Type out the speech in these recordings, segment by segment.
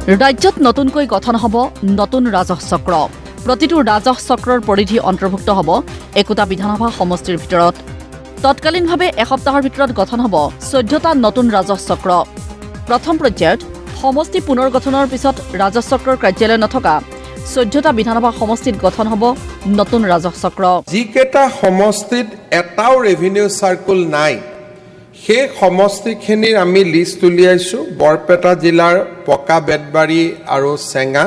ৰাজ্যত নতুনকৈ গঠন হ'ব নতুন ৰাজহ চক্ৰ। প্ৰতিটো ৰাজহ চক্ৰৰ পৰিধি অন্তৰ্ভুক্ত হ'ব একোটা বিধানসভা সমষ্টিৰ ভিতৰত। তৎকালীনভাৱে এসপ্তাহৰ ভিতৰত গঠন হ'ব 14টা নতুন ৰাজহ চক্ৰ। প্ৰথম পৰ্যায়ত সমষ্টি পুনৰ গঠনৰ পিছত ৰাজহ চক্ৰৰ কাৰ্যালয় নথকা 14টা বিধানসভা সমষ্টিত গঠন হ'ব নতুন ৰাজহ চক্ৰ। যিকেইটা সমষ্টিত এটাও ৰেভিনিউ চাৰ্কুল নাই সেই সমষ্টিখিনিৰ আমি লিষ্ট উলিয়াইছোঁ। বৰপেটা জিলাৰ পকা বেতবাৰী আৰু চেঙা,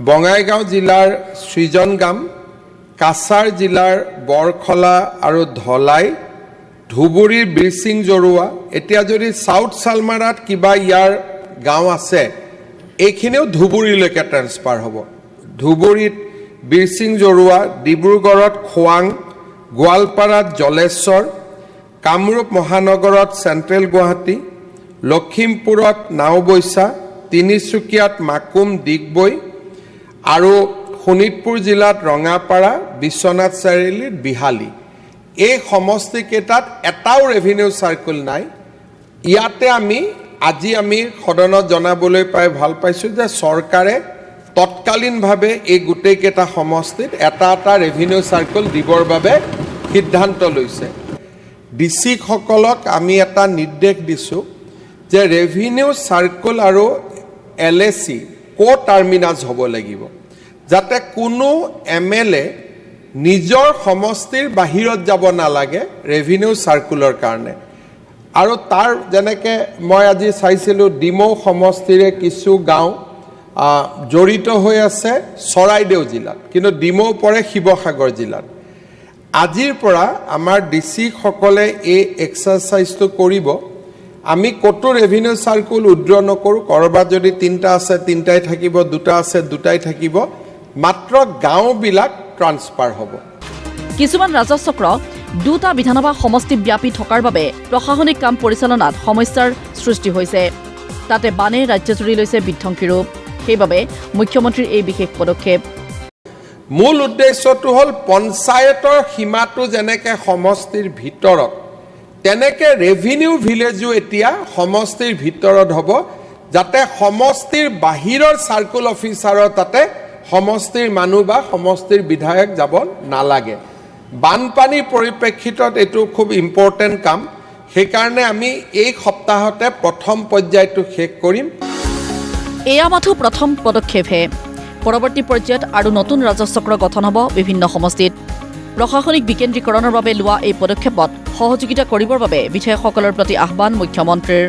বঙাইগাঁও জিলাৰ সৃজনগাম, কাছাৰ জিলাৰ বৰখলা আৰু ধলাই, ধুবুৰীৰ বিৰচিং জৰুৱা। এতিয়া যদি চাউথ চালমাৰাত কিবা ইয়াৰ গাঁও আছে এইখিনিও ধুবুৰীলৈকে ট্ৰেন্সফাৰ হ'ব। ধুবুৰীত বিৰচিং জৰুৱা, ডিব্ৰুগড়ত খোৱাং, গোৱালপাৰাত জলেশ্বৰ, কামৰূপ মহানগৰত চেণ্ট্ৰেল গুৱাহাটী, লখিমপুৰত নাওবৈচা, তিনিচুকীয়াত মাকুম ডিগবৈ আৰু শোণিতপুৰ জিলাত ৰঙাপাৰা, বিশ্বনাথ চাৰিআলিত বিহালী। এই সমষ্টিকেইটাত এটাও ৰেভিনিউ চাৰ্কুল নাই। ইয়াতে আজি আমি সদনত জনাবলৈ পাই ভাল পাইছোঁ যে চৰকাৰে তৎকালীনভাৱে এই গোটেইকেইটা সমষ্টিত এটা এটা ৰেভিনিউ চাৰ্কুল দিবৰ বাবে সিদ্ধান্ত লৈছে। ডিচিসকলক আমি এটা নিৰ্দেশ দিছোঁ যে ৰেভিনিউ চাৰ্কুল আৰু LAC টাৰ্মিনাছ হ'ব লাগিব, যাতে কোনো MLA নিজৰ সমষ্টিৰ বাহিৰত যাব নালাগে ৰেভিনিউ চাৰ্কুলৰ কাৰণে। আৰু তাৰ যেনেকৈ মই আজি চাইছিলোঁ ডিমৌ সমষ্টিৰে কিছু গাঁও জড়িত হৈ আছে চৰাইদেউ জিলাত, কিন্তু ডিমৌ পৰে শিৱসাগৰ জিলাত। আজিৰ পৰা আমাৰ ডিচিসকলে এই এক্সাৰচাইজটো কৰিব। আমি ক'তো ৰেভিনিউ চাৰ্কুল উইড্ৰ নকৰোঁ। ক'ৰবাত যদি 3টা আছে 3টাই থাকিব, 2টা আছে 2টাই থাকিব, মাত্ৰ গাঁওবিলাক ট্ৰান্সফাৰ হ'ব। কিছুমান ৰাজহ চক্ৰ 2টা বিধানসভা সমষ্টি ব্যাপী থকাৰ বাবে প্ৰশাসনিক কাম পৰিচালনাত সমস্যাৰ সৃষ্টি হৈছে। তাতে বানে ৰাজ্যজুৰি লৈছে বিধ্বংসী ৰূপ। সেইবাবে মুখ্যমন্ত্ৰীৰ এই বিশেষ পদক্ষেপ। মূল উদ্দেশ্যটো হ'ল পঞ্চায়তৰ সীমাটো যেনেকৈ সমষ্টিৰ ভিতৰত, তেনেকৈ ৰেভিনিউ ভিলেজো এতিয়া সমষ্টিৰ ভিতৰত হ'ব, যাতে সমষ্টিৰ বাহিৰৰ চাৰ্কুল অফিচাৰৰ তাতে সমষ্টিৰ মানুহ বা সমষ্টিৰ বিধায়ক যাব নালাগে। বানপানীৰ পৰিপ্ৰেক্ষিতত এইটো খুব ইম্পৰ্টেণ্ট কাম। সেইকাৰণে আমি এই সপ্তাহতে প্ৰথম পৰ্যায়টো শেষ কৰিম। এয়া মাথো প্ৰথম পদক্ষেপহে। পৰৱৰ্তী পৰ্যায়ত আৰু নতুন ৰাজহ চক্ৰ গঠন হ'ব বিভিন্ন সমষ্টিত। প্ৰশাসনিক বিকেন্দ্ৰীকৰণৰ বাবে লোৱা এই পদক্ষেপত সহযোগিতা কৰিবৰ বাবে বিধায়কসকলৰ প্ৰতি আহ্বান মুখ্যমন্ত্ৰীৰ।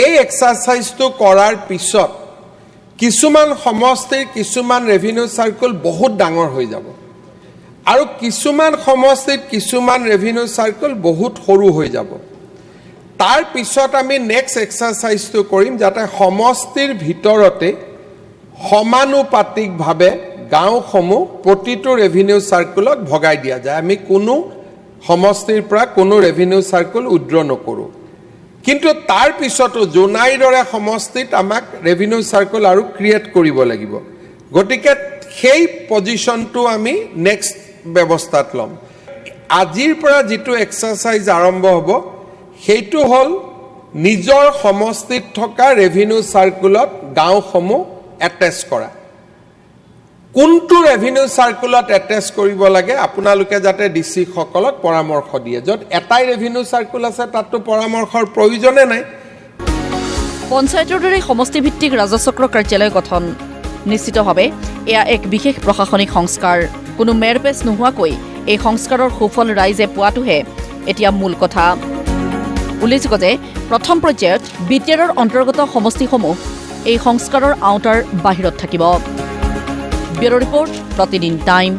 এই এক্সাৰচাইজটো কৰাৰ পিছত কিছুমান সমষ্টিৰ কিছুমান ৰেভিনিউ চাৰ্কুল বহুত ডাঙৰ হৈ যাব আৰু কিছুমান সমষ্টিত কিছুমান ৰেভিনিউ চাৰ্কুল বহুত সৰু হৈ যাব। তাৰ পিছত আমি নেক্সট এক্সাৰচাইজটো কৰিম যাতে সমষ্টিৰ ভিতৰতে সমানুপাতিকভাৱে গাঁওসমূহ প্ৰতিটো ৰেভিনিউ চাৰ্কুলত ভগাই দিয়া যায়। আমি কোনো সমষ্টিৰ পৰা কোনো ৰেভিনিউ চাৰ্কুল উইড্ৰ নকৰোঁ। কিন্তু তাৰ পিছতো জোনাইৰ দৰে সমষ্টিত আমাক ৰেভিনিউ চাৰ্কুল আৰু ক্ৰিয়েট কৰিব লাগিব। গতিকে সেই পজিশ্যনটো আমি নেক্সট ব্যৱস্থাত ল'ম। আজিৰ পৰা যিটো এক্সাৰচাইজ আৰম্ভ হ'ব সেইটো হ'ল নিজৰ সমষ্টিত থকা ৰেভিনিউ চাৰ্কুলত গাঁওসমূহ এটেচ কৰা। কোনটো ৰেভিনিউ চাৰ্কুলত এটেচ কৰিব লাগে আপোনালোকে যাতে ডিচিসকলক পৰামৰ্শ দিয়ে। য'ত এটাই ৰেভিনিউ চাৰ্কুল আছে তাততো পৰামৰ্শৰ প্ৰয়োজনে নাই। পঞ্চায়তৰ দৰে সমষ্টিভিত্তিক ৰাজহ চক্ৰ কাৰ্যালয় গঠন নিশ্চিতভাৱে এয়া এক বিশেষ প্ৰশাসনিক সংস্কাৰ। কোনো মেৰপেচ নোহোৱাকৈ এই সংস্কাৰৰ সুফল ৰাইজে পোৱাটোহে এতিয়া মূল কথা। উল্লেখযোগ্য যে প্ৰথম পৰ্যায়ত BTR অন্তৰ্গত সমষ্টিসমূহ এই সংস্কাৰৰ আওতাৰ বাহিৰত থাকিব। ব্যুৰ ৰিপৰ্ট, প্ৰতিদিন টাইম।